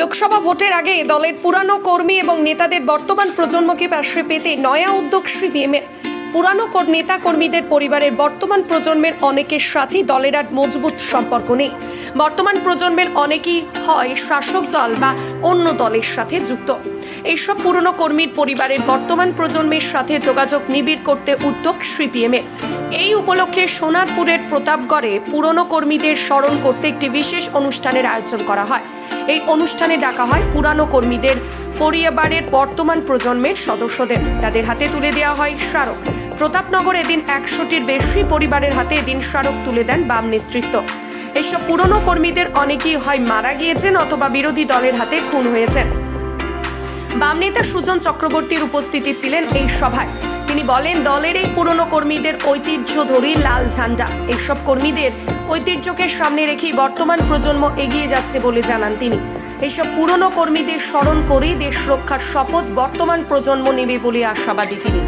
লোকসভা ভোটের আগে দলের পুরানো কর্মী এবং নেতাদের বর্তমান প্রজন্মকে পাশে পেতে নয়া উদ্যোগ সিপিএমের। পুরানো নেতা কর্মীদের পরিবারের বর্তমান প্রজন্মের অনেকের সাথেই দলের আর মজবুত সম্পর্ক নেই। বর্তমান প্রজন্মের অনেকেই হয় শাসক দল বা অন্য দলের সাথে যুক্ত। এইসব পুরনো কর্মীর পরিবারের বর্তমান প্রজন্মের সাথে যোগাযোগ নিবিড় করতে উদ্যোগ সিপিএমের। এই উপলক্ষে সোনারপুরের প্রতাপগড়ে পুরনো কর্মীদের স্মরণ করতে একটি বিশেষ অনুষ্ঠানের আয়োজন করা হয়। এই অনুষ্ঠানে ডাকা হয় পুরানো কর্মীদের পরিবারের বর্তমান প্রজন্মের সদস্যদের। তাদের হাতে তুলে দেওয়া হয় স্মারক। প্রতাপনগর এদিন 100টির বেশি পরিবারের হাতে এদিন স্মারক তুলে দেন বাম নেতৃত্ব। এইসব পুরনো কর্মীদের অনেকেই হয় মারা গিয়েছেন অথবা বিরোধী দলের হাতে খুন হয়েছেন। বাম নেতা সুজন চক্রবর্তীর উপস্থিতি ছিলেন এই সভায়। তিনি বলেন, দলের এই পুরনো কর্মীদের ঐতিহ্য ধরেই লাল ঝান্ডা। এইসব কর্মীদের ঐতিহ্যকে সামনে রেখেই বর্তমান প্রজন্ম এগিয়ে যাচ্ছে বলে জানান তিনি। এইসব পুরনো কর্মীদের স্মরণ করেই দেশ রক্ষার শপথ বর্তমান প্রজন্ম নেবে বলে আশাবাদী তিনি।